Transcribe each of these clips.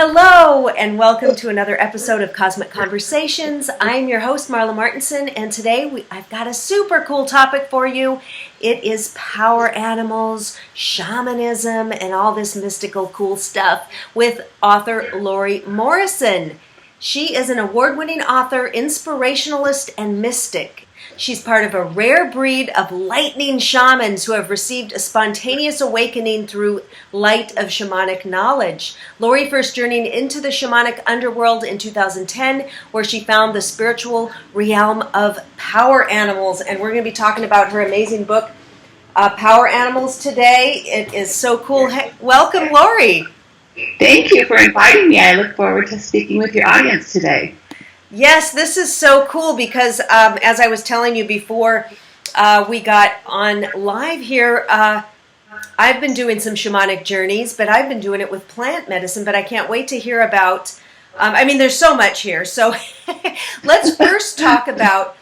Hello, and welcome to another episode of Cosmic Conversations. I'm your host, Marla Martenson, and today I've got a super cool topic for you. It is power animals, shamanism, and all this mystical cool stuff with author Laurie Morrison. She is an award-winning author, inspirationalist, and mystic. She's part of a rare breed of lightning shamans who have received a spontaneous awakening through light of shamanic knowledge. Laurie first journeyed into the shamanic underworld in 2010, where she found the spiritual realm of power animals. And we're going to be talking about her amazing book, Power Animals, today. It is so cool. Hey, welcome, Laurie. Thank you for inviting me. I look forward to speaking with your audience today. Yes, this is so cool because as I was telling you before we got on live here, I've been doing some shamanic journeys, but I've been doing it with plant medicine, but I can't wait to hear about, there's so much here. So let's first talk about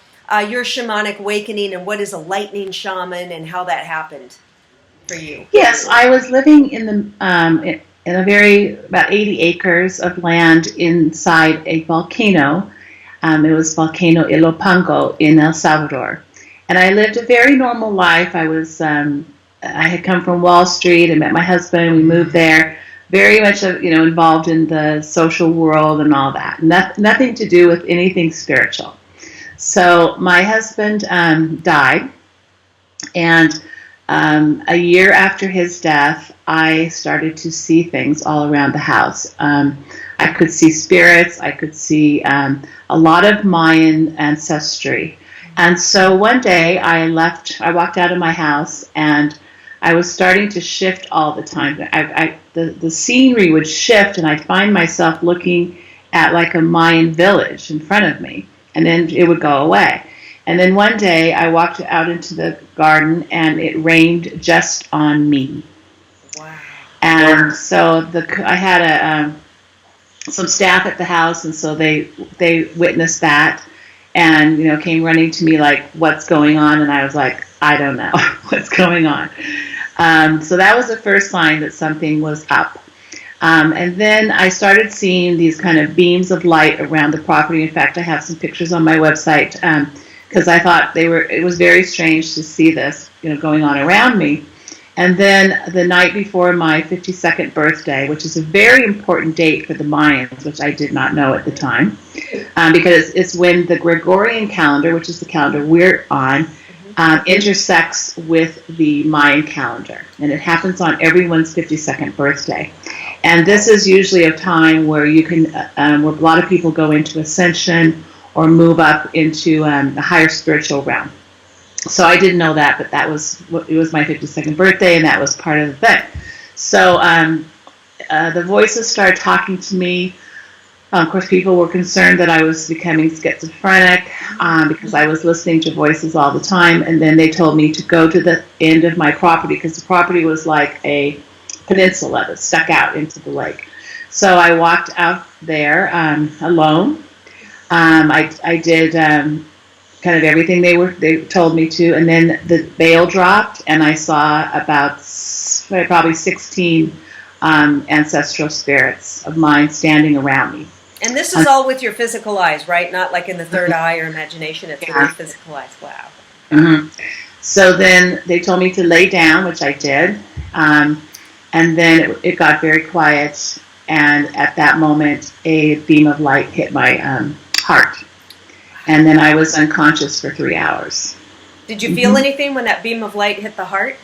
your shamanic awakening and what is a lightning shaman and how that happened for you. Yes, I was living in about 80 acres of land inside a volcano. It was Volcano Ilopango in El Salvador. And I lived a very normal life. I had come from Wall Street. I met my husband. We moved there. Very much, involved in the social world and all that. Nothing to do with anything spiritual. So my husband died. And a year after his death, I started to see things all around the house. I could see spirits. I could see a lot of Mayan ancestry. And so one day I walked out of my house and I was starting to shift all the time. The scenery would shift and I'd find myself looking at like a Mayan village in front of me, and then it would go away. And then one day I walked out into the garden and it rained just on me. Wow. And so I had some staff at the house, and so they witnessed that and came running to me like, what's going on? And I was like, I don't know what's going on. So that was the first sign that something was up. And then I started seeing these kind of beams of light around the property. In fact, I have some pictures on my website because I thought it was very strange to see this going on around me. And then the night before my 52nd birthday, which is a very important date for the Mayans, which I did not know at the time, because it's when the Gregorian calendar, which is the calendar we're on, intersects with the Mayan calendar. And it happens on everyone's 52nd birthday. And this is usually a time where you can, where a lot of people go into ascension or move up into the higher spiritual realm. So I didn't know that, but it was my 52nd birthday, and that was part of the thing. So the voices started talking to me. Of course, people were concerned that I was becoming schizophrenic because I was listening to voices all the time. And then they told me to go to the end of my property because the property was like a peninsula that stuck out into the lake. So I walked out there alone. I did kind of everything they told me to, and then the veil dropped, and I saw about probably 16 ancestral spirits of mine standing around me. And this is all with your physical eyes, right? Not like in the third eye or imagination. It's with your physical eyes. Wow. Mm-hmm. So then they told me to lay down, which I did, and then it got very quiet, and at that moment a beam of light hit my heart. And then I was unconscious for 3 hours. Did you feel anything when that beam of light hit the heart?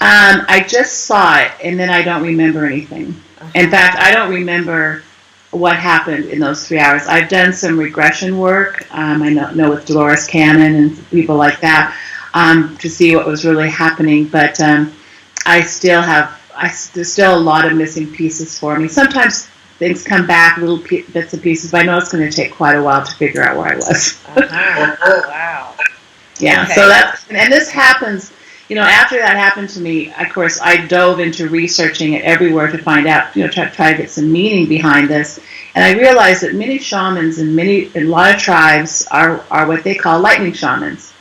I just saw it, and then I don't remember anything. In fact, I don't remember what happened in those 3 hours. I've done some regression work. I know with Dolores Cannon and people like that to see what was really happening. But there's still a lot of missing pieces for me. Sometimes things come back, little bits and pieces, but I know it's going to take quite a while to figure out where I was. Oh, wow. Yeah, okay. So and this happens, after that happened to me, of course, I dove into researching it everywhere to find out, try to get some meaning behind this. And I realized that many shamans and a lot of tribes are what they call lightning shamans.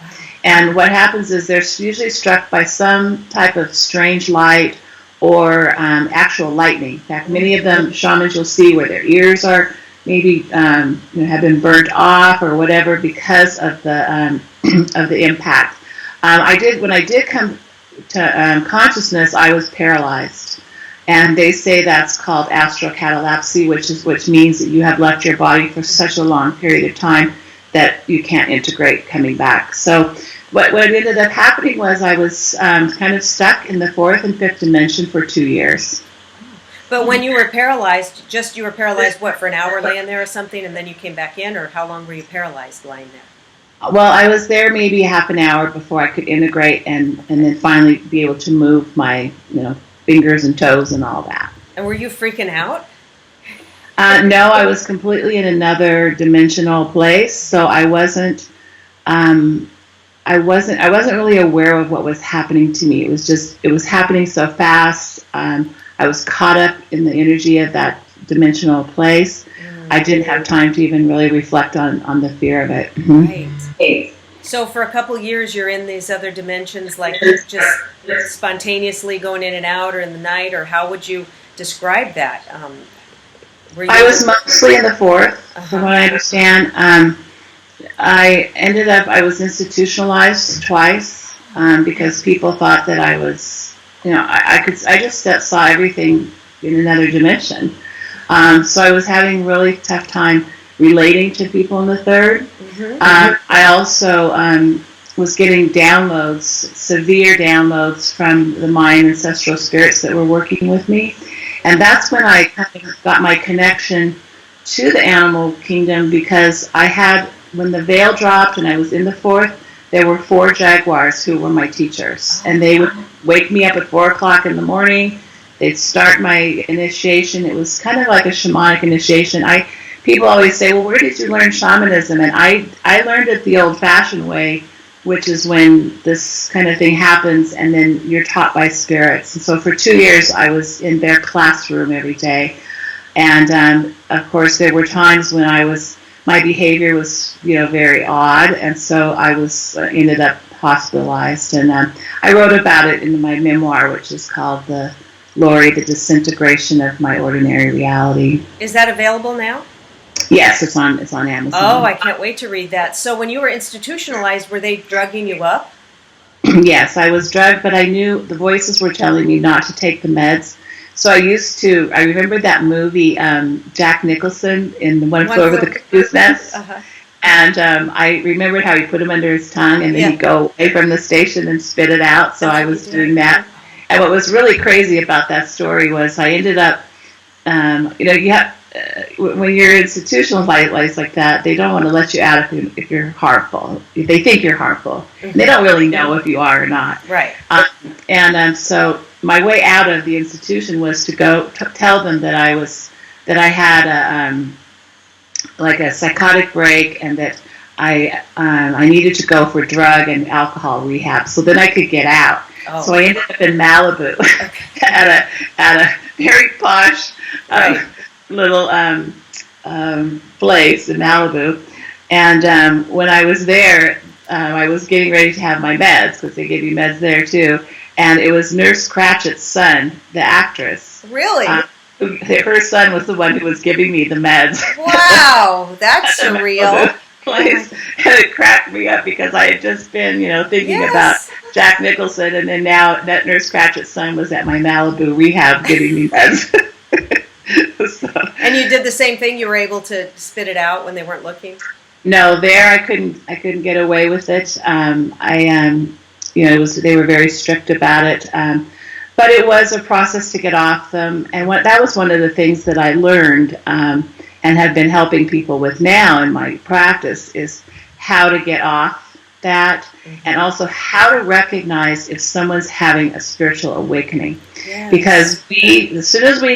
And what happens is they're usually struck by some type of strange light or actual lightning. In fact, many of them shamans you'll see where their ears are maybe have been burnt off or whatever because of the of the impact. When I did come to consciousness, I was paralyzed, and they say that's called Astral Catalepsy, which means that you have left your body for such a long period of time that you can't integrate coming back. So what ended up happening was I was kind of stuck in the fourth and fifth dimension for 2 years. But when you were paralyzed, you were paralyzed, what, for an hour laying there or something, and then you came back in, or how long were you paralyzed lying there? Well, I was there maybe half an hour before I could integrate and then finally be able to move my, fingers and toes and all that. And were you freaking out? No, I was completely in another dimensional place, so I wasn't really aware of what was happening to me. It was happening so fast. I was caught up in the energy of that dimensional place. I didn't have time to even really reflect on the fear of it. Right. So for a couple years, you're in these other dimensions, like just spontaneously going in and out, or in the night, or how would you describe that? I was mostly in the fourth, from what I understand. I was institutionalized twice because people thought that I was, I just saw everything in another dimension. So I was having really tough time relating to people in the third. I also was getting downloads, severe downloads from my ancestral spirits that were working with me. And that's when I kind of got my connection to the animal kingdom, because when the veil dropped and I was in the fourth, there were 4 jaguars who were my teachers. And they would wake me up at 4 o'clock in the morning. They'd start my initiation. It was kind of like a shamanic initiation. People always say, well, where did you learn shamanism? And I learned it the old-fashioned way, which is when this kind of thing happens and then you're taught by spirits. And so for 2 years, I was in their classroom every day. And, of course, there were times when my behavior was, very odd. And so I ended up hospitalized. And I wrote about it in my memoir, which is called Laurie, the Disintegration of My Ordinary Reality. Is that available now? Yes, it's on Amazon. Oh, I can't wait to read that. So when you were institutionalized, were they drugging you up? Yes, I was drugged, but I knew the voices were telling me not to take the meds. So I remember that movie, Jack Nicholson in the One Flew Over the Cuckoo's Nest. And I remembered how he put him under his tongue and then he'd go away from the station and spit it out. So I was doing that. And what was really crazy about that story was I ended up, when you're institutionalized like that, they don't want to let you out if you're harmful. If they think you're harmful. Mm-hmm. They don't really know if you are or not. Right. So my way out of the institution was to go tell them that I had a psychotic break and that I needed to go for drug and alcohol rehab so that I could get out. Oh. So I ended up in Malibu at a very posh little place in Malibu. And when I was there, I was getting ready to have my meds, because they give you meds there too. And it was Nurse Cratchit's son, the actress. Really? Her son was the one who was giving me the meds. Wow, that's surreal. Place. And it cracked me up because I had just been, thinking about Jack Nicholson, and then now that Nurse Cratchit's son was at my Malibu rehab giving me meds. So. And you did the same thing? You were able to spit it out when they weren't looking? No, I couldn't get away with it. They were very strict about it. But it was a process to get off them, and that was one of the things that I learned and have been helping people with now in my practice, is how to get off that, and also how to recognize if someone's having a spiritual awakening. Yes. Because as soon as we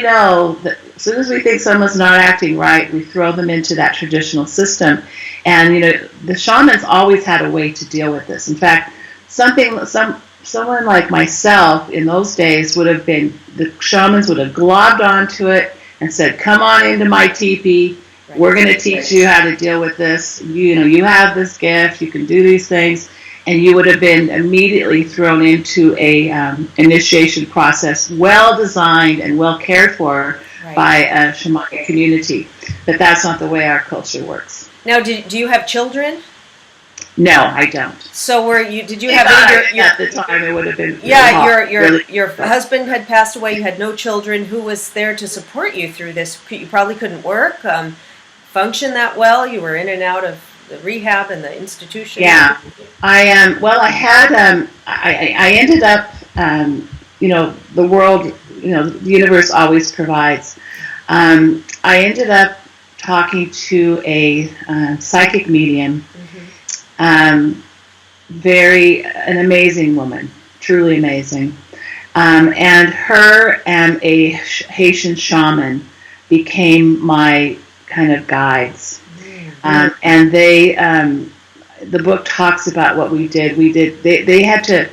think someone's not acting right, we throw them into that traditional system. And the shamans always had a way to deal with this. In fact, someone like myself in those days the shamans would have globbed onto it and said, come on into my teepee. Right. We're going to teach you how to deal with this. You have this gift. You can do these things. and you would have been immediately thrown into a initiation process, well designed and well cared for by a shamanic community. But that's not the way our culture works. Now, do you have children? No, I don't. So did you have any, at the time it would have been your husband had passed away, you had no children. Who was there to support you through this? You probably couldn't work, function that well. You were in and out of the rehab and the institution. Yeah. I ended up the world, the universe always provides. I ended up talking to a psychic medium. An amazing woman, truly amazing. And her and a Haitian shaman became my kind of guides. And they, the book talks about what we did. We had to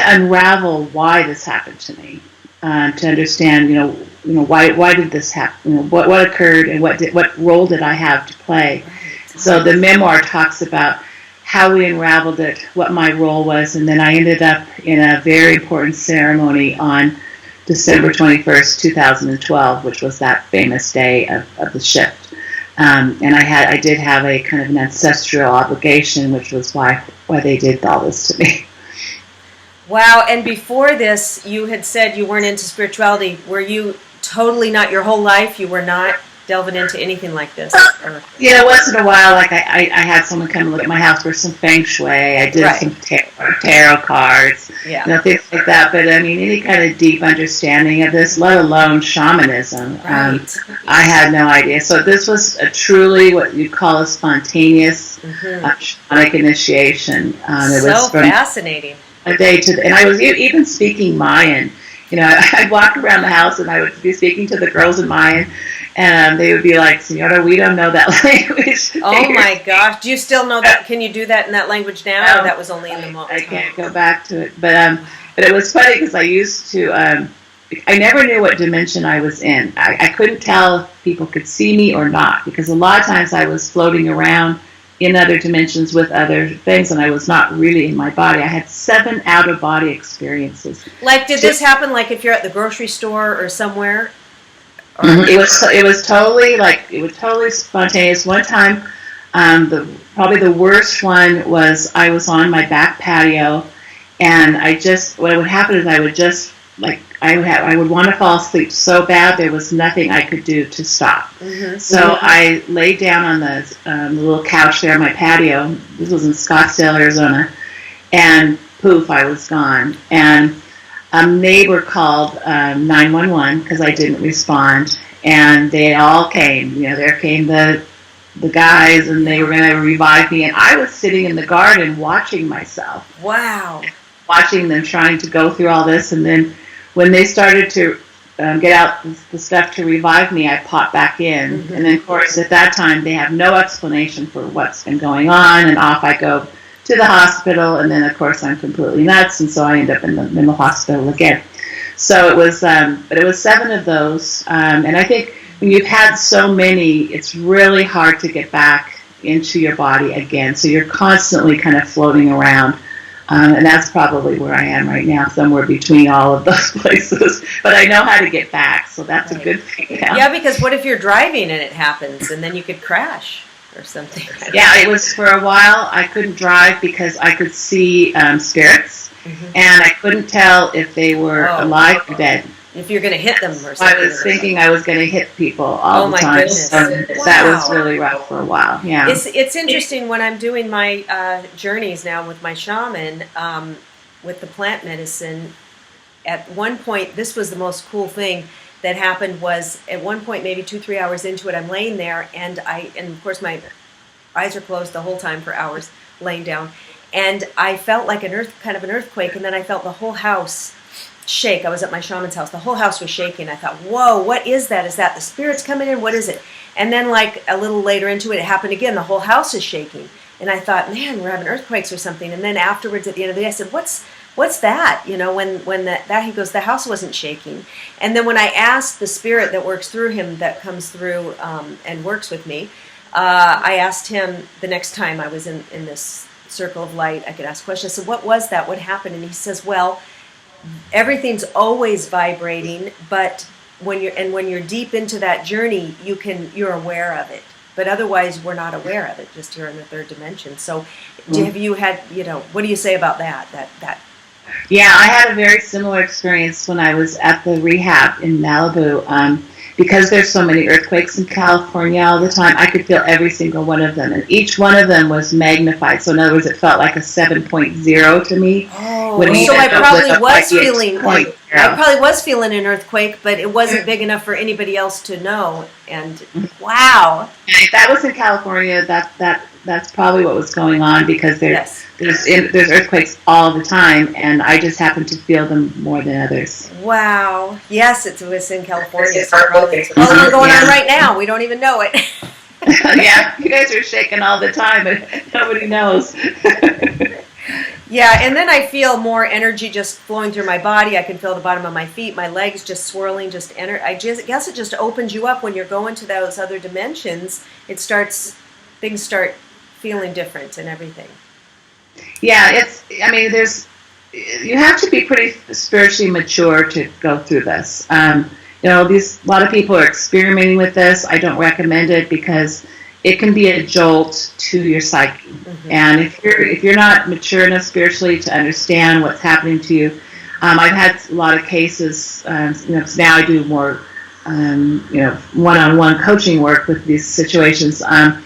unravel why this happened to me, to understand, why did this happen? What occurred, and what role did I have to play? So the memoir talks about how we unraveled it, what my role was, and then I ended up in a very important ceremony on December 21st, 2012, which was that famous day of the shift. And I did have a kind of an ancestral obligation, which was why they did all this to me. Wow, and before this, you had said you weren't into spirituality. Were you totally not your whole life? You were not delving into anything like this? Yeah, once in a while, like I had someone come and look at my house for some feng shui. I did some tarot cards, things like that. But I mean, any kind of deep understanding of this, let alone shamanism, I had no idea. So this was truly what you call a spontaneous shamanic initiation. It was fascinating. A day and I was even speaking Mayan. I'd walk around the house and I would be speaking to the girls in Mayan, and they would be like, "Senora, we don't know that language." Oh my gosh! Do you still know that? Can you do that in that language now, or that was only in the moment? I can't go back to it, but it was funny because I used to. I never knew what dimension I was in. I couldn't tell if people could see me or not, because a lot of times I was floating around in other dimensions with other things, and I was not really in my body. I had 7 out-of-body experiences. Like, did this happen, like, if you're at the grocery store or somewhere? Or It was totally spontaneous. One time, probably the worst one was I was on my back patio, and what would happen is I would just, like, I would want to fall asleep so bad there was nothing I could do to stop. So I laid down on the little couch there on my patio. This was in Scottsdale, Arizona, and poof, I was gone. And a neighbor called 911 because I didn't respond, and they all came. There came the guys, and they were going to revive me. And I was sitting in the garden watching myself. Wow. Watching them trying to go through all this, and then when they started to get out the stuff to revive me, I popped back in. And then, of course, at that time, they have no explanation for what's been going on, and off I go to the hospital, and then, of course, I'm completely nuts, and so I end up in the hospital again. So it was, but it was 7 of those, and I think when you've had so many, it's really hard to get back into your body again, so you're constantly kind of floating around. And that's probably where I am right now, somewhere between all of those places. But I know how to get back, so that's a good thing now. Yeah, because what if you're driving and it happens, and then you could crash or something? Yeah, it was for a while. I couldn't drive because I could see spirits, and I couldn't tell if they were alive or dead. If you're going to hit them or something. I was thinking I was going to hit people all the time. Goodness. So that was really rough for a while. Yeah. It's interesting when I'm doing my journeys now with my shaman, with the plant medicine. At one point, this was the most cool thing that happened. Was at one point, maybe 2-3 hours into it, I'm laying there, and of course my eyes are closed the whole time for hours, laying down, and I felt like an earthquake, and then I felt the whole house shake. I was at my shaman's house. The whole house was shaking. I thought, whoa, what is that? Is that the spirits coming in? What is it? And then, like, a little later into it, it happened again. The whole house is shaking. And I thought, man, we're having earthquakes or something. And then afterwards, at the end of the day, I said, what's that? When that he goes, the house wasn't shaking. And then when I asked the spirit that works through him, that comes through and works with me, I asked him the next time I was in this circle of light, I could ask questions. I said, what was that? What happened? And he says, well, everything's always vibrating, but when you're deep into that journey, you're aware of it. But otherwise, we're not aware of it, just here in the third dimension. So, have you had, what do you say about that? Yeah, I had a very similar experience when I was at the rehab in Malibu. Because there's so many earthquakes in California all the time, I could feel every single one of them. And each one of them was magnified. So in other words, it felt like a 7.0 to me. Oh, so I probably was feeling an earthquake, but it wasn't big enough for anybody else to know. And wow. If that was in California, that's probably what was going on, because there's earthquakes all the time, and I just happen to feel them more than others. Wow. Yes, it was in California. So probably all going on right now. We don't even know it. Yeah, you guys are shaking all the time, but nobody knows. Yeah, and then I feel more energy just flowing through my body. I can feel the bottom of my feet, my legs just swirling, I guess it just opens you up when you're going to those other dimensions. Things start feeling different and everything. Yeah, you have to be pretty spiritually mature to go through this. A lot of people are experimenting with this. I don't recommend it because it can be a jolt to your psyche. Mm-hmm. And if you're not mature enough spiritually to understand what's happening to you, I've had a lot of cases. Now I do more, one-on-one coaching work with these situations. But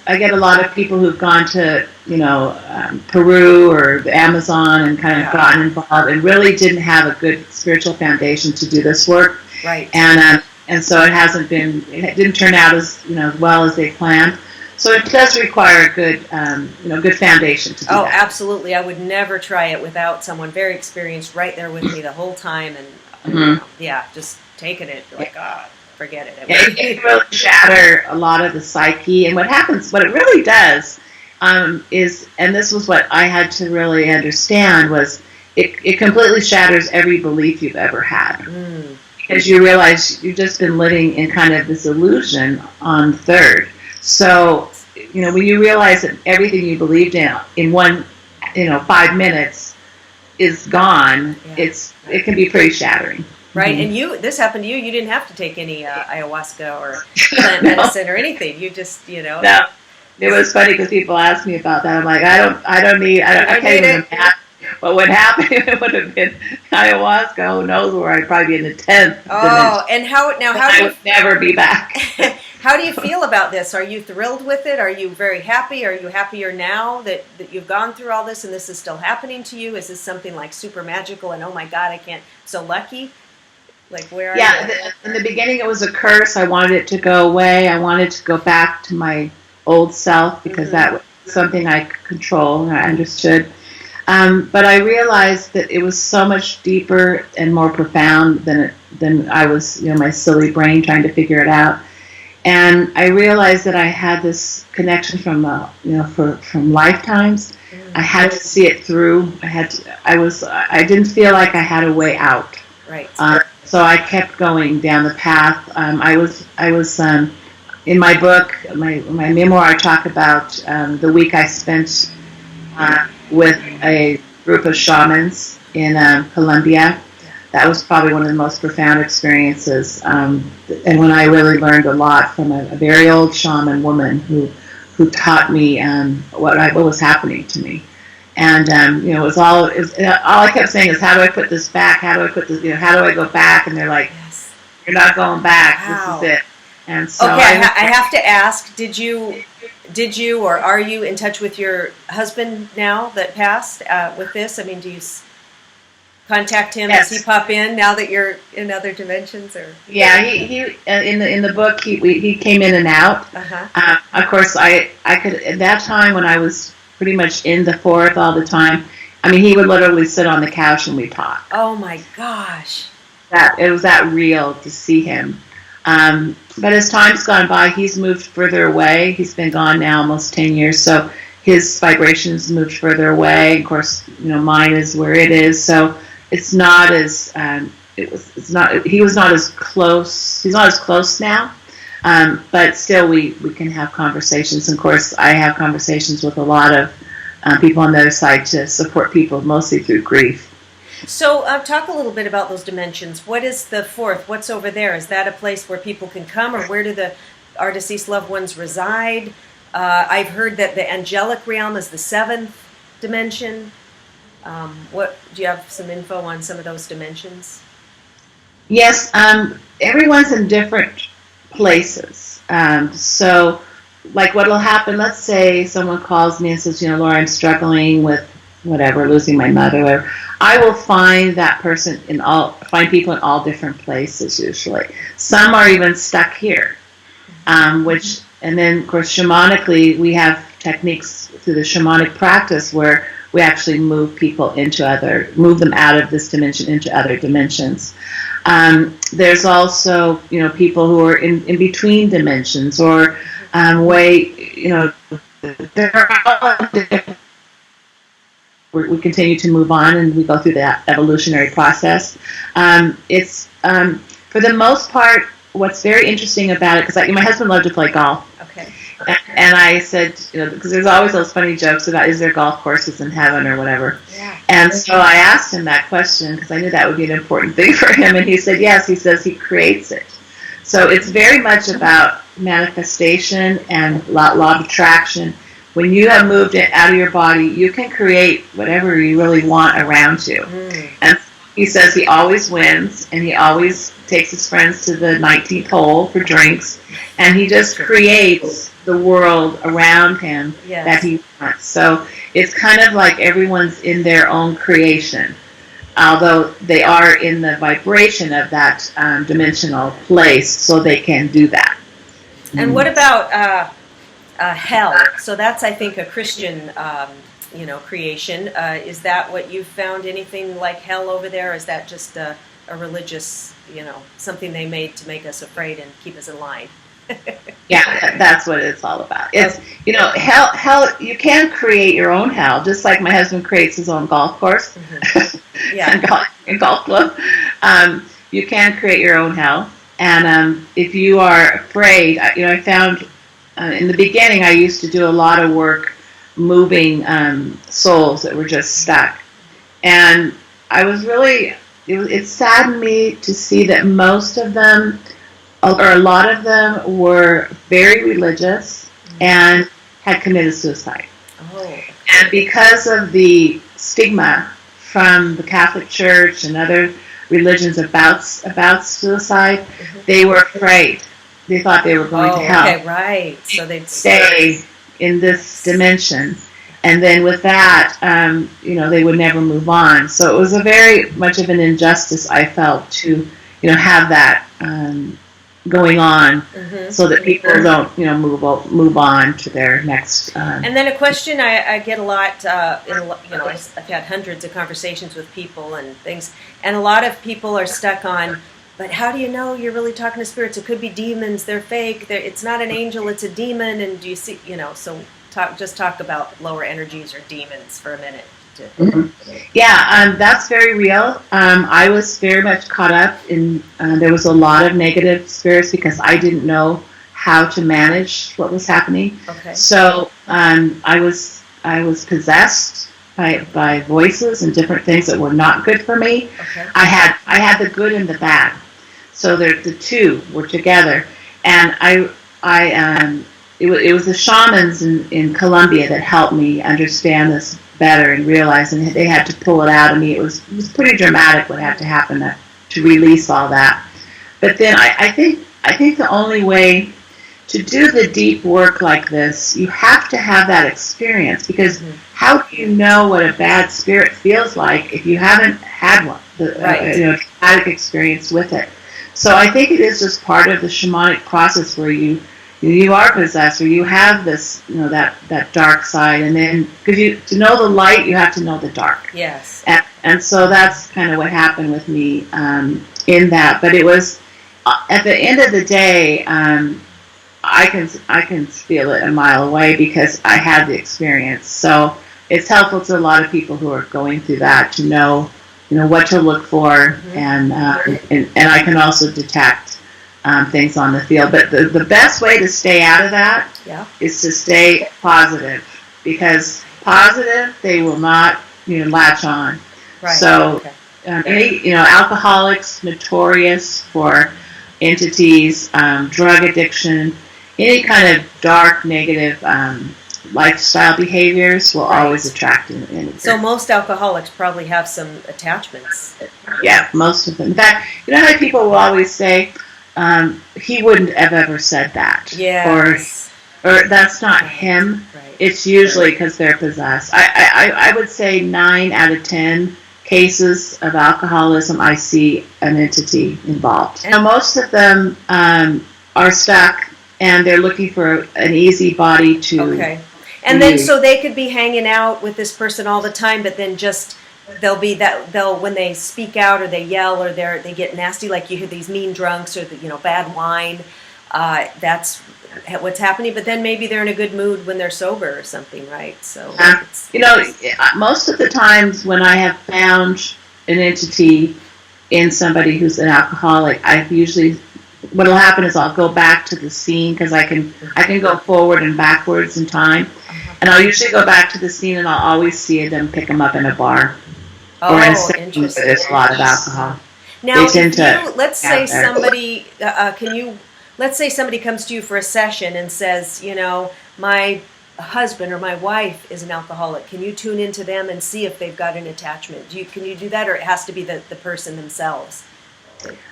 I get a lot of people who've gone to, Peru or the Amazon and kind of gotten involved and really didn't have a good spiritual foundation to do this work. Right. And so it didn't turn out as well as they planned. So it does require a good foundation to do that. Oh, absolutely. I would never try it without someone very experienced right there with me the whole time, and just taking it like, forget it. It can really shatter a lot of the psyche. And what it really does is, and this was what I had to really understand, was it completely shatters every belief you've ever had. Mm. Because you realize you've just been living in kind of this illusion on third. So, when you realize that everything you believed in 5 minutes is gone, it can be pretty shattering. Right, mm-hmm. And this happened to you. You didn't have to take any ayahuasca or plant medicine or anything. You just, No, it was funny because people ask me about that. I'm like, I can't even imagine what would happen if it would have been ayahuasca. Who knows where I'd probably be in the 10th. Oh, and how I would never be back. How do you feel about this? Are you thrilled with it? Are you very happy? Are you happier now that you've gone through all this and this is still happening to you? Is this something like super magical and oh my God, I'm so lucky? Like, where are you? Yeah, in the beginning it was a curse. I wanted it to go away. I wanted to go back to my old self because that was something I could control and I understood. But I realized that it was so much deeper and more profound than I was, my silly brain trying to figure it out. And I realized that I had this connection from lifetimes. I had to see it through. I didn't feel like I had a way out. Right. So I kept going down the path. I was in my book, my memoir. I talk about the week I spent with a group of shamans in Colombia. That was probably one of the most profound experiences, and when I really learned a lot from a very old shaman woman who taught me what was happening to me. And it was all I kept saying is, how do I put this back? How do I put this? How do I go back? And they're like, you're not going back. Wow. This is it. And so okay, I have to ask: Did you, or are you in touch with your husband now that passed with this? I mean, do you contact him? Yes. Does he pop in now that you're in other dimensions? Or yeah, he in the book he came in and out. Uh-huh. Of course, I could at that time when I was pretty much in the fourth all the time. I mean, he would literally sit on the couch and we'd talk. Oh my gosh! It was that real to see him. But as time's gone by, he's moved further away. He's been gone now almost 10 years, so his vibrations moved further away. Of course, mine is where it is. So it's not as he was not as close. He's not as close now. But still, we can have conversations. And of course, I have conversations with a lot of people on the other side to support people mostly through grief. So talk a little bit about those dimensions. What is the fourth? What's over there? Is that a place where people can come, or where do our deceased loved ones reside? I've heard that the angelic realm is the seventh dimension. What do you have some info on some of those dimensions? Yes, everyone's in different places. So, like, what will happen? Let's say someone calls me and says, Laura, I'm struggling with whatever, losing my mother. Whatever. I will find that person find people in all different places usually. Some are even stuck here, and then of course shamanically we have techniques through the shamanic practice where we actually move them out of this dimension into other dimensions. There's also, people who are in between dimensions or there are we continue to move on and we go through that evolutionary process. It's for the most part, what's very interesting about it, because my husband loved to play golf. Okay. And I said, because there's always those funny jokes about is there golf courses in heaven or whatever. Yeah. And so I asked him that question because I knew that would be an important thing for him. And he said, yes, he says he creates it. So it's very much about manifestation and law of attraction. When you have moved it out of your body, you can create whatever you really want around you. Mm. And he says he always wins, and he always takes his friends to the 19th hole for drinks, and he just creates the world around him that he wants. So it's kind of like everyone's in their own creation, although they are in the vibration of that dimensional place, so they can do that. And what about hell? So that's, I think, a Christian, creation. Is that what you've found? Anything like hell over there? Or is that just a religious, something they made to make us afraid and keep us in line? Yeah, that's what it's all about. It's, hell, you can create your own hell, just like my husband creates his own golf course. Mm-hmm. Yeah. and golf club. You can create your own hell. And if you are afraid, I found in the beginning I used to do a lot of work moving souls that were just stuck. And I was really, it saddened me to see that most of them, or a lot of them, were very religious and had committed suicide. Oh. And because of the stigma from the Catholic Church and other religions about suicide, mm-hmm. they were afraid. They thought they were going to hell. Okay, right. So they'd stay in this dimension. And then with that, they would never move on. So it was a very much of an injustice, I felt, to, have that going on, mm-hmm. so that people don't, move on to their next. And then a question I get a lot. I've had hundreds of conversations with people and things, and a lot of people are stuck on. But how do you know you're really talking to spirits? It could be demons. They're fake. It's not an angel. It's a demon. And do you see? So talk about lower energies or demons for a minute. Mm-hmm. Yeah, that's very real. I was very much caught up in. There was a lot of negative spirits because I didn't know how to manage what was happening. Okay. So I was possessed by voices and different things that were not good for me. Okay. I had the good and the bad. So the two were together, and it was the shamans in Colombia that helped me understand this better and realize, and they had to pull it out of me. It was pretty dramatic what had to happen to release all that. But then I think the only way to do the deep work like this, you have to have that experience, because mm-hmm. how do you know what a bad spirit feels like if you haven't had one, traumatic experience with it? So I think it is just part of the shamanic process where you are possessed, or you have this, that dark side, and then because to know the light, you have to know the dark. Yes. And so that's kind of what happened with me in that. But it was at the end of the day, I can feel it a mile away because I had the experience. So it's helpful to a lot of people who are going through that to know, what to look for, mm-hmm. and I can also detect things on the field. But the best way to stay out of that is to stay positive, because positive, they will not, latch on. Right. So, Okay. any, alcoholics, notorious for entities, drug addiction, any kind of dark, negative lifestyle behaviors will always attract an energy. So most alcoholics probably have some attachments. Yeah, most of them. In fact, how people will always say, he wouldn't have ever said that. Yes. Or that's not him. Right. It's usually because they're possessed. I would say 9 out of 10 cases of alcoholism, I see an entity involved. Now, most of them are stuck, and they're looking for an easy body to... Okay. And then so they could be hanging out with this person all the time, but then just they'll when they speak out or they yell or they get nasty, like you hear these mean drunks or bad wine. That's what's happening. But then maybe they're in a good mood when they're sober or something, right? So most of the times when I have found an entity in somebody who's an alcoholic, I've usually... What'll happen is I'll go back to the scene because I can go forward and backwards in time, and I'll usually go back to the scene and I'll always see them pick them up in a bar or in a setting where there's a lot of alcohol. Now, let's say somebody let's say somebody comes to you for a session and says, my husband or my wife is an alcoholic. Can you tune into them and see if they've got an attachment? Can you do that, or it has to be the person themselves?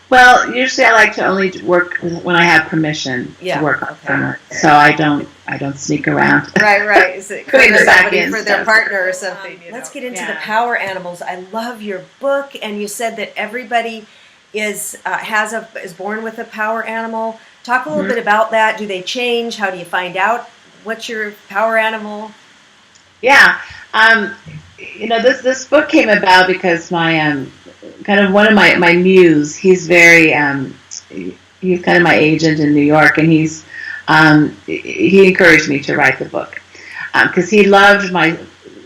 Well, usually I like to only work when I have permission to work on them. So I don't sneak around. Right. Is it putting the back in for their partner or something? Let's get into the power animals. I love your book, and you said that everybody is born with a power animal. Talk a little bit about that. Do they change? How do you find out what's your power animal? Yeah. This book came about because my kind of one of my muse, he's very he's kind of my agent in New York, and he encouraged me to write the book because he loved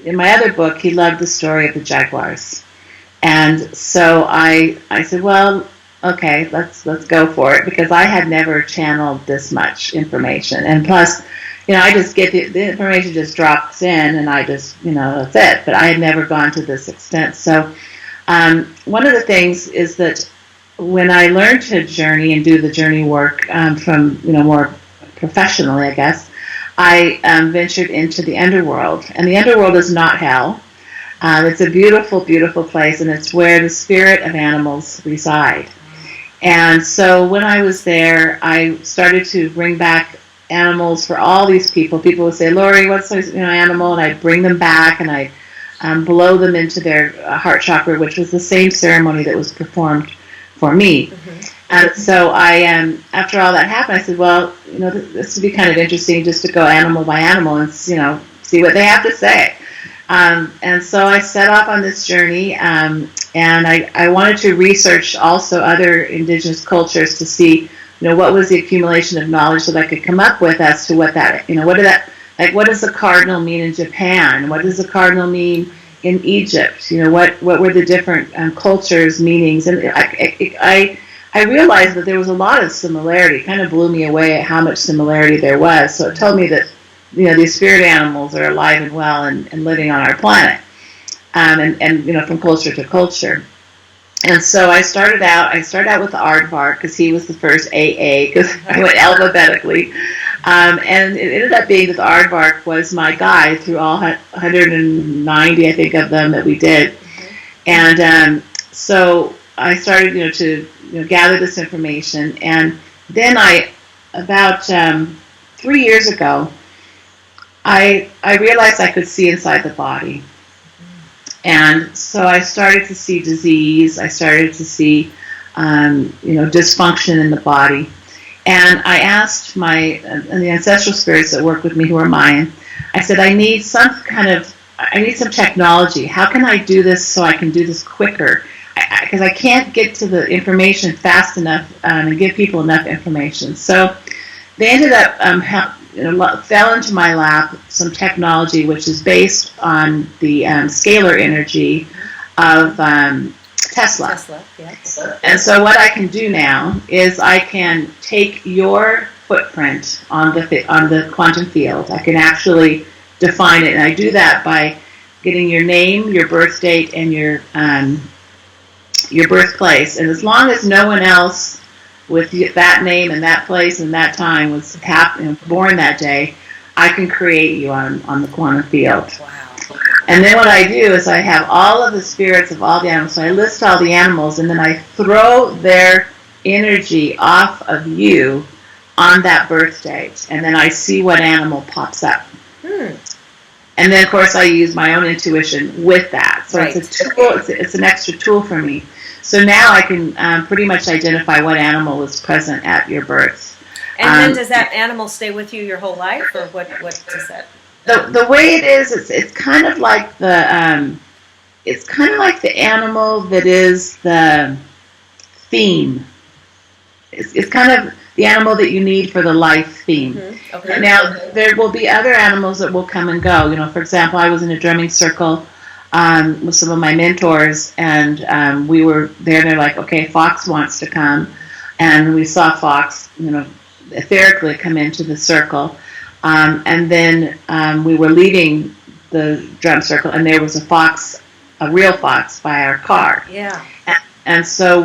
in my other book, he loved the story of the jaguars. And so I said, well, okay, let's go for it, because I had never channeled this much information. And plus, I just get the information just drops in, and I just, that's it. But I had never gone to this extent. So one of the things is that when I learned to journey and do the journey work from, more professionally, I guess, I ventured into the underworld. And the underworld is not hell. It's a beautiful, beautiful place, and it's where the spirit of animals reside. And so when I was there, I started to bring back animals for all these people. People would say, Laurie, what's this animal? And I'd bring them back, and I'd blow them into their heart chakra, which was the same ceremony that was performed for me. Mm-hmm. And so I, after all that happened, I said, well, this would be kind of interesting just to go animal by animal and, see what they have to say. And so I set off on this journey, and I wanted to research also other indigenous cultures to see, what was the accumulation of knowledge that I could come up with as to what that, what does the cardinal mean in Japan? What does the cardinal mean in Egypt? What were the different cultures' meanings? And I realized that there was a lot of similarity. It kind of blew me away at how much similarity there was. So it told me that, these spirit animals are alive and well and living on our planet, and from culture to culture. And so I started out with the Aardvark because he was the first AA, because I went alphabetically. And it ended up being that the Aardvark was my guide through all 190, I think, of them that we did. Mm-hmm. And so I started, to gather this information. And then about 3 years ago, I realized I could see inside the body. And so I started to see disease. I started to see, dysfunction in the body. And I asked the ancestral spirits that work with me, who are Mayan, I said, I need some technology. How can I do this so I can do this quicker? Because I can't get to the information fast enough and give people enough information. So they ended up fell into my lap some technology which is based on the scalar energy of Tesla. Yes. And so what I can do now is I can take your footprint on the quantum field. I can actually define it. And I do that by getting your name, your birth date, and your birthplace. And as long as no one else with that name and that place and that time was born that day, I can create you on the quantum field. Wow. And then what I do is I have all of the spirits of all the animals. So I list all the animals, and then I throw their energy off of you on that birth date. And then I see what animal pops up. And then, of course, I use my own intuition with that. So It's a tool. It's an extra tool for me. So now I can pretty much identify what animal was present at your birth. And then does that animal stay with you your whole life, or what does that? The way it is, it's kind of like the animal that is the theme. It's kind of the animal that you need for the life theme. Mm-hmm. Okay. Now, there will be other animals that will come and go. For example, I was in a drumming circle with some of my mentors, and we were there, and they're like, okay, Fox wants to come. And we saw Fox, etherically come into the circle. And then we were leaving the drum circle, and there was a real fox by our car. Yeah. And so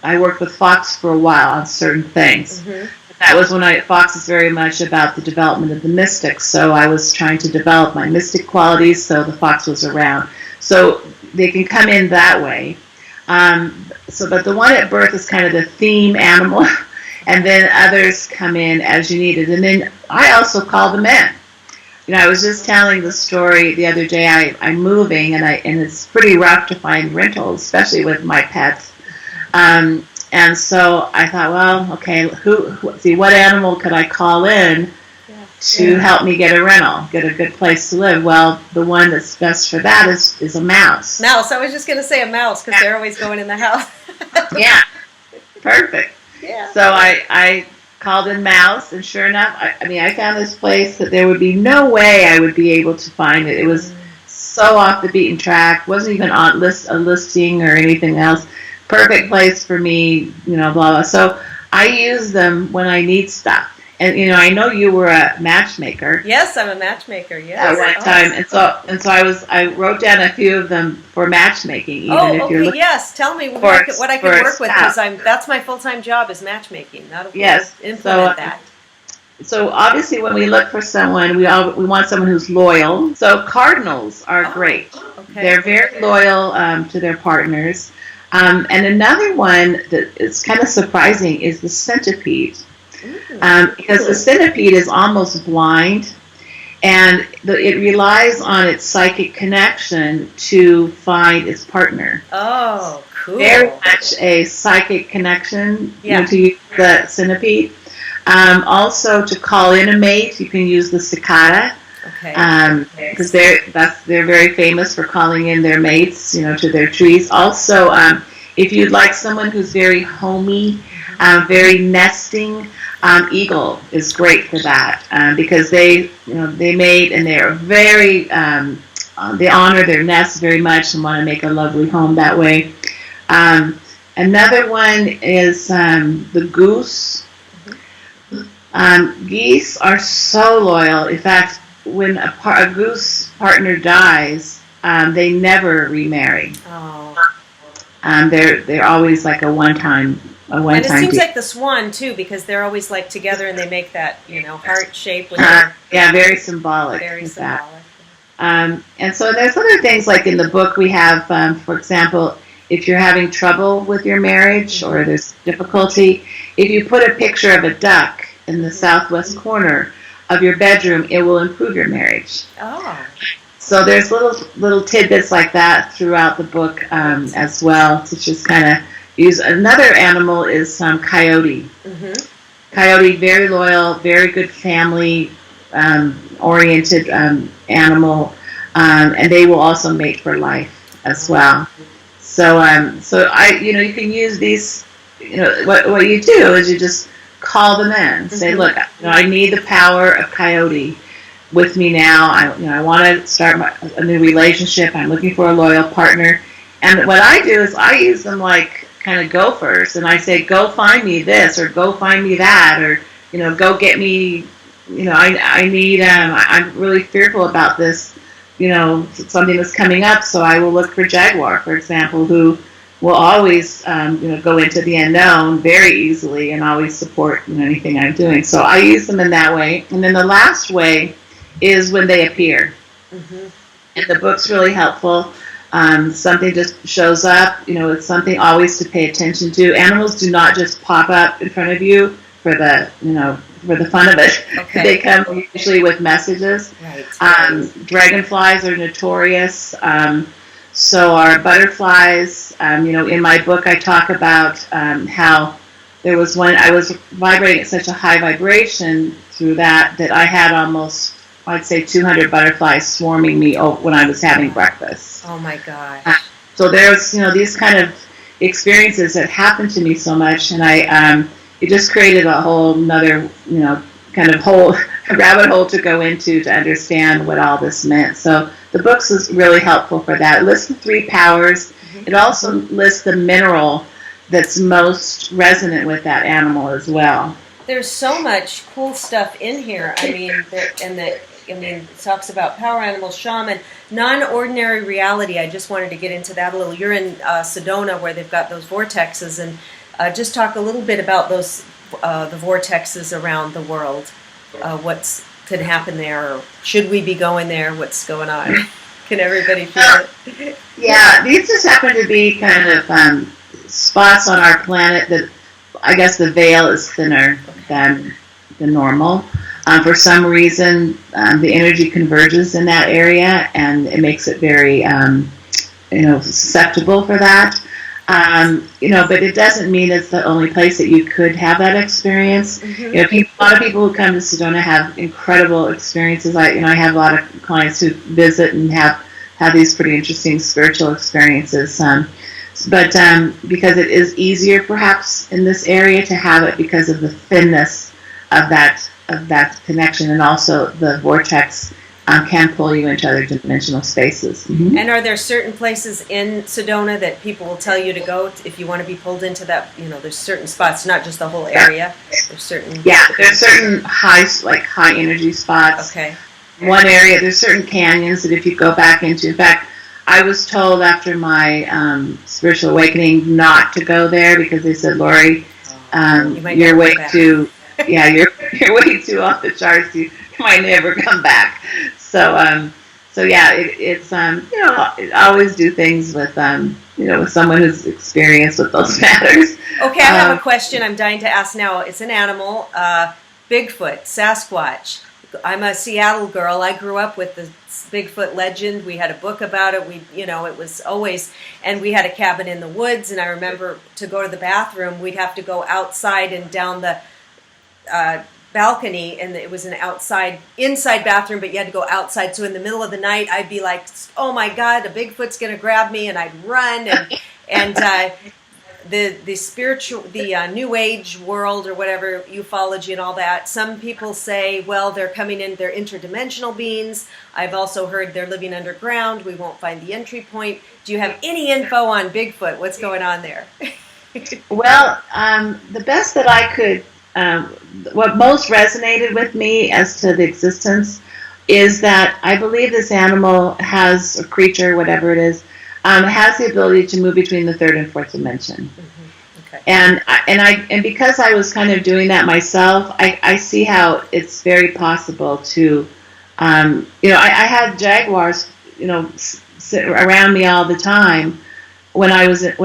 I worked with Fox for a while on certain things. Mm-hmm. That was when Fox is very much about the development of the mystic. So I was trying to develop my mystic qualities, so the Fox was around. So they can come in that way. But the one at birth is kind of the theme animal, and then others come in as you need it. And then I also call them in. I was just telling the story the other day. I'm moving, and it's pretty rough to find rentals, especially with my pets. And so I thought, well, okay, what animal could I call in to help me get a rental, get a good place to live? Well, the one that's best for that is a mouse. Mouse. I was just going to say a mouse, because they're always going in the house. Yeah, perfect. Yeah. So I called in mouse, and sure enough, I found this place that there would be no way I would be able to find it. It was so off the beaten track. Wasn't even on a listing or anything else. Perfect place for me, blah, blah. So I use them when I need stuff. And, I know you were a matchmaker. Yes, I'm a matchmaker, yes. At one time. And so I wrote down a few of them for matchmaking. Yes. Tell me what I can work with, because that's my full-time job is matchmaking. Implement that. So obviously when we look for someone, we want someone who's loyal. So cardinals are great. Okay. They're very loyal to their partners. And another one that is kind of surprising is the centipede. Because the centipede is almost blind, and it relies on its psychic connection to find its partner. Oh, cool. Very much a psychic connection to use the centipede. Also, to call in a mate, you can use the cicada. Okay. Because they're very famous for calling in their mates, to their trees. Also, if you'd like someone who's very homey, very nesting, eagle is great for that, because they mate, and they are very they honor their nests very much and want to make a lovely home that way. Another one is the goose. Geese are so loyal. In fact, when a goose partner dies, they never remarry. Oh. They're always like a one-time. And it seems like the swan too, because they're always like together, and they make that heart shape. Very symbolic. Very symbolic. And so there's other things, like in the book we have, for example, if you're having trouble with your marriage or there's difficulty, if you put a picture of a duck in the southwest corner of your bedroom, it will improve your marriage. Oh. So there's little tidbits like that throughout the book as well, to just kind of use. Another animal is Coyote. Mm-hmm. Coyote, very loyal, very good family oriented animal, and they will also mate for life as well. So you can use these. What you do is you just call them in. Say, look, I need the power of Coyote with me now. I want to start a new relationship. I'm looking for a loyal partner. And what I do is I use them like kind of gophers, and I say, go find me this, or go find me that, or go get me I need, I'm really fearful about this, something that's coming up. So I will look for jaguar, for example, who will always, go into the unknown very easily and always support anything I'm doing. So I use them in that way. And then the last way is when they appear. Mm-hmm. And the book's really helpful. Something just shows up, it's something always to pay attention to. Animals do not just pop up in front of you for the fun of it. Okay. They come usually with messages. Right. Dragonflies are notorious. So are butterflies. In my book I talk about how there was one, I was vibrating at such a high vibration through that I had almost, I'd say 200 butterflies swarming me when I was having breakfast. Oh my God. So there's, these kind of experiences that happened to me so much, and it just created a whole another, kind of whole rabbit hole to go into to understand what all this meant. So the book is really helpful for that. It lists the 3 powers. Mm-hmm. It also lists the mineral that's most resonant with that animal as well. There's so much cool stuff in here. I mean, it talks about power animals, shaman, non-ordinary reality. I just wanted to get into that a little. You're in Sedona, where they've got those vortexes, and just talk a little bit about those the vortexes around the world. What could happen there, or should we be going there? What's going on? Can everybody feel it? Yeah, these just happen to be kind of spots on our planet that I guess the veil is thinner than normal. For some reason, the energy converges in that area, and it makes it very, susceptible for that. But it doesn't mean it's the only place that you could have that experience. Mm-hmm. A lot of people who come to Sedona have incredible experiences. I have a lot of clients who visit and have these pretty interesting spiritual experiences. But because it is easier, perhaps, in this area to have it because of the thinness of that connection, and also the vortex can pull you into other dimensional spaces. Mm-hmm. And are there certain places in Sedona that people will tell you to go if you want to be pulled into that? There's certain spots, not just the whole area. There's certain. Yeah, there's certain high energy spots. Okay. One area, there's certain canyons that if you go back into. In fact, I was told after my spiritual awakening not to go there because they said, Laurie, you're way too. Yeah, you're way too off the charts. You might never come back. So yeah, it's always do things with with someone who's experienced with those matters. Okay, I have a question I'm dying to ask now. It's an animal, Bigfoot, Sasquatch. I'm a Seattle girl. I grew up with the Bigfoot legend. We had a book about it. It was always, and we had a cabin in the woods. And I remember to go to the bathroom, we'd have to go outside and down the balcony, and it was an inside bathroom, but you had to go outside. So in the middle of the night, I'd be like, "Oh my God, a Bigfoot's going to grab me!" and I'd run. And the spiritual, the New Age world or whatever, ufology and all that. Some people say, well, they're coming in, they're interdimensional beings. I've also heard they're living underground. We won't find the entry point. Do you have any info on Bigfoot? What's going on there? Well, the best that I could. What most resonated with me as to the existence is that I believe this animal has, a creature, whatever it is, has the ability to move between the 3rd and 4th dimension. Mm-hmm. Okay. And because I was kind of doing that myself, I see how it's very possible to, I had jaguars, sit around me all the time when I was in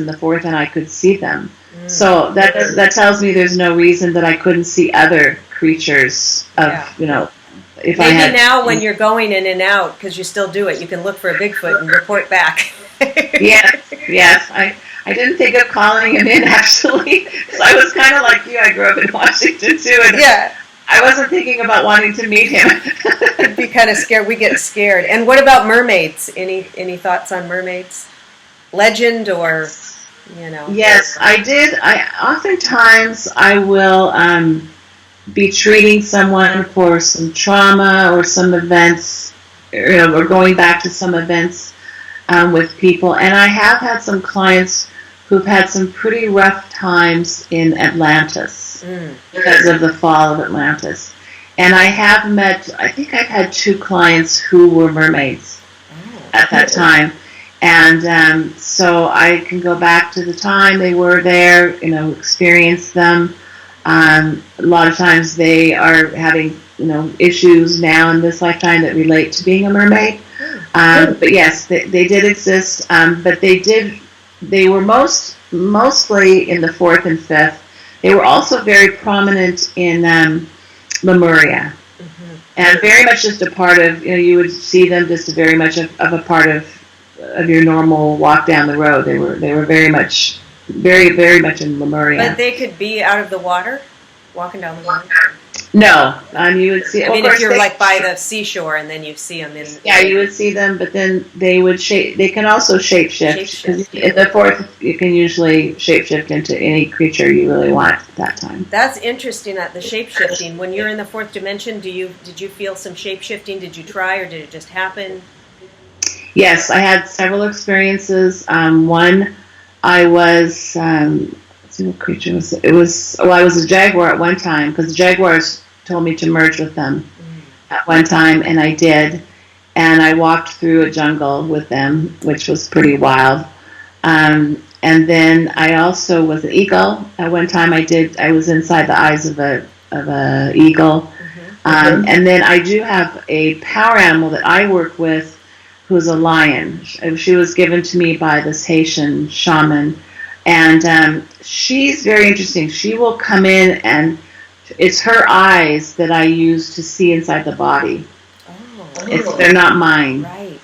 the 4th, and I could see them. So that tells me there's no reason that I couldn't see other creatures of, if maybe I had... now when you're going in and out, because you still do it, you can look for a Bigfoot and report back. Yes. I didn't think of calling him in, actually. So I was kind of like you. I grew up in Washington, too. And yeah. I wasn't thinking about wanting to meet him. I'd be kind of scared. We get scared. And what about mermaids? Any thoughts on mermaids? Legend or... Yes, I did. Oftentimes I will be treating someone for some trauma or some events, or going back to some events with people. And I have had some clients who've had some pretty rough times in Atlantis because of the fall of Atlantis. And I have met, I think I've had 2 clients who were mermaids at that time. And so I can go back to the time they were there, experience them. A lot of times they are having, issues now in this lifetime that relate to being a mermaid. But yes, they did exist. But they were mostly in the 4th and 5th. They were also very prominent in Lemuria. And very much just a part of, you would see them just very much of a part of your normal walk down the road. They were very much in Lemuria. But they could be out of the water, walking down the water? No, you would see. I mean, if you're like by the seashore and then you see them in. Yeah, you would see them, but then they would They can also shapeshift. In the 4th, you can usually shapeshift into any creature you really want at that time. That's interesting. That the shapeshifting. When you're in the 4th dimension, did you feel some shapeshifting? Did you try, or did it just happen? Yes, I had several experiences. One, I was. Let's see what creature was it? I was a jaguar at one time because the jaguars told me to merge with them at one time, and I did. And I walked through a jungle with them, which was pretty wild. And then I also was an eagle. At one time I was inside the eyes of a eagle. And then I do have a power animal that I work with who's a lion. She was given to me by this Haitian shaman. And she's very interesting. She will come in, and it's her eyes that I use to see inside the body. They're not mine. Right.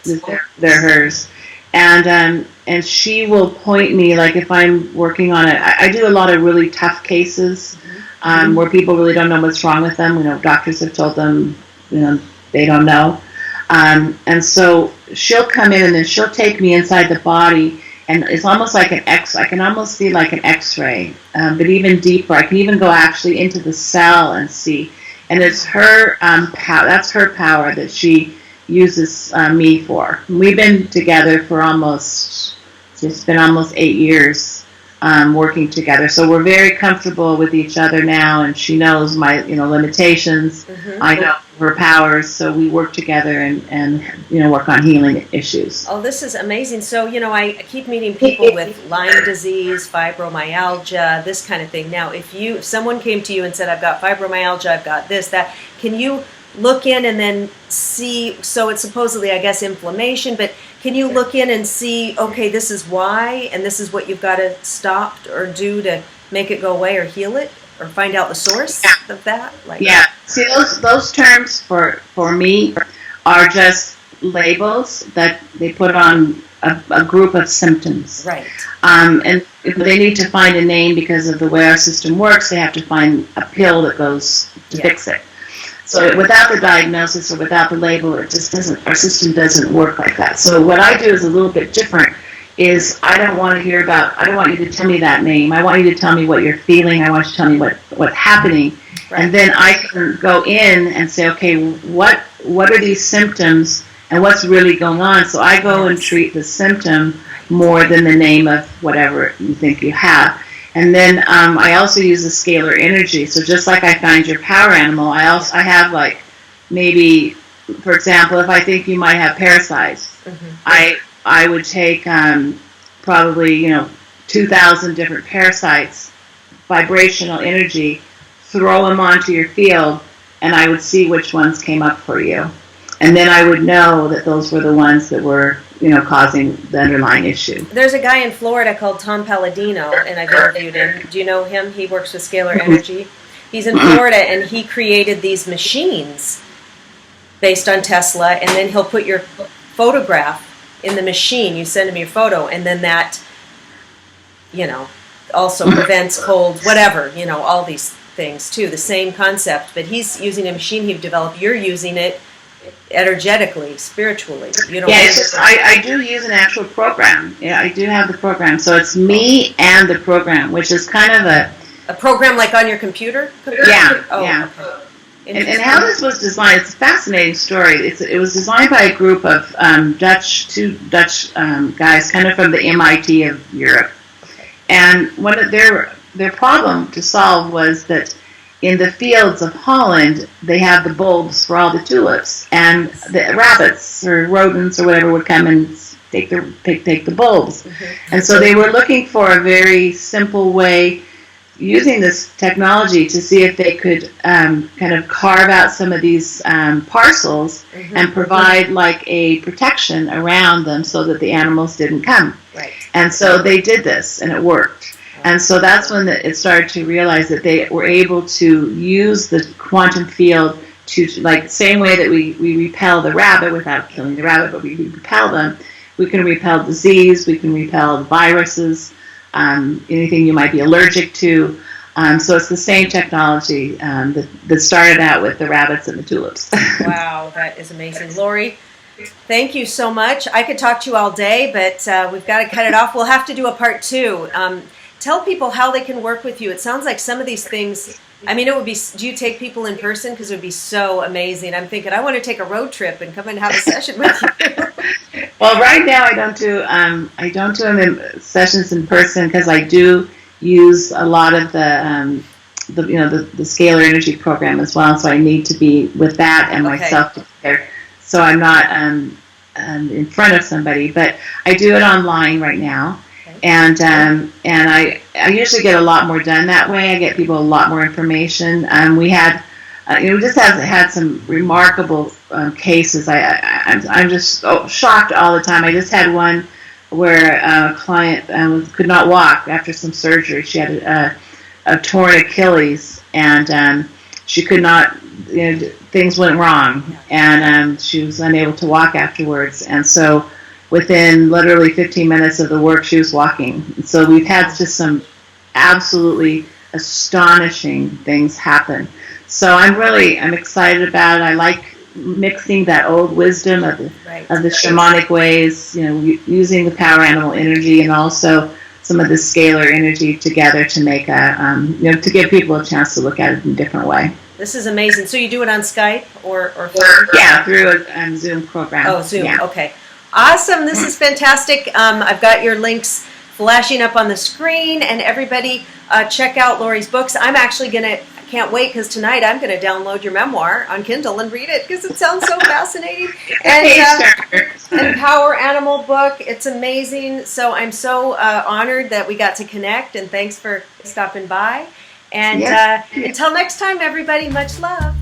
They're hers. And she will point me, like if I'm working on it. I do a lot of really tough cases where people really don't know what's wrong with them. Doctors have told them, they don't know. And so she'll come in, and then she'll take me inside the body. And it's almost like I can almost see like an X-ray, but even deeper. I can even go actually into the cell and see. And it's her power. That's her power that she uses me for. We've been together for it's been almost 8 years working together. So we're very comfortable with each other now, and she knows my limitations. I know her powers, so we work together and work on healing issues. Oh, this is amazing. So, I keep meeting people with Lyme disease, fibromyalgia, this kind of thing. Now, if someone came to you and said, I've got fibromyalgia, I've got this, that, can you look in and then see, so it's supposedly, I guess, inflammation, but can you look in and see, okay, this is why, and this is what you've got to stop or do to make it go away or heal it? Or find out the source of that? See, those terms for me are just labels that they put on a group of symptoms. Right. And if they need to find a name because of the way our system works, they have to find a pill that goes to fix it. So without the diagnosis or without the label, our system doesn't work like that. So what I do is a little bit different. I don't want you to tell me that name. I want you to tell me what you're feeling. I want you to tell me what's happening. Right. And then I can go in and say, okay, what are these symptoms and what's really going on? So I go and treat the symptom more than the name of whatever you think you have. And then I also use the scalar energy. So just like I find your power animal, I have like maybe, for example, if I think you might have parasites, I would take probably 2,000 different parasites, vibrational energy, throw them onto your field, and I would see which ones came up for you. And then I would know that those were the ones that were causing the underlying issue. There's a guy in Florida called Tom Palladino, and I've interviewed him. Do you know him? He works with scalar energy. He's in Florida, and he created these machines based on Tesla, and then he'll put your photograph in the machine. You send him your photo, and then that, also prevents colds, whatever, all these things too. The same concept, but he's using a machine he developed. You're using it energetically, spiritually. I do use an actual program. Yeah, I do have the program. So it's me and the program, which is kind of a program like on your computer? Yeah. Oh, yeah. Okay. And how this was designed, it's a fascinating story. It was designed by a group of two Dutch guys, kind of from the MIT of Europe. And one of their problem to solve was that in the fields of Holland, they have the bulbs for all the tulips, and the rabbits or rodents or whatever would come and take the bulbs. Mm-hmm. And so they were looking for a very simple way, using this technology, to see if they could kind of carve out some of these parcels mm-hmm. and provide like a protection around them so that the animals didn't come. Right. And so they did this, and it worked. And so that's when it started to realize that they were able to use the quantum field to, like, same way that we repel the rabbit without killing the rabbit, but we repel them. We can repel disease, we can repel viruses, anything you might be allergic to. So it's the same technology that started out with the rabbits and the tulips. Wow, that is amazing. Laurie, thank you so much. I could talk to you all day, but we've got to cut it off. We'll have to do a part 2. Tell people how they can work with you. It sounds like some of these things, I mean, it would be, do you take people in person? Because it would be so amazing. I'm thinking, I want to take a road trip and come and have a session with you. Well, right now I don't do them in sessions in person, because I do use a lot of the scalar energy program as well. So I need to be with that and myself together. So I'm not in front of somebody, but I do it online right now. And I usually get a lot more done that way. I get people a lot more information. We had, we just had some remarkable cases. I'm just shocked all the time. I just had one where a client could not walk after some surgery. She had a torn Achilles, and she could not. Things went wrong, and she was unable to walk afterwards. And so, within literally 15 minutes of the work, she was walking. So we've had just some absolutely astonishing things happen. So I'm excited about it. I like mixing that old wisdom of the shamanic ways, using the power animal energy and also some of the scalar energy together to make to give people a chance to look at it in a different way. This is amazing. So you do it on Skype or yeah, through a Zoom program. Oh, Zoom. Yeah. Okay. Awesome. This is fantastic. I've got your links flashing up on the screen, and everybody check out Laurie's books. I'm actually can't wait, because tonight I'm going to download your memoir on Kindle and read it, because it sounds so fascinating. And Power Animal book. It's amazing. So I'm so honored that we got to connect, and thanks for stopping by. And until next time, everybody, much love.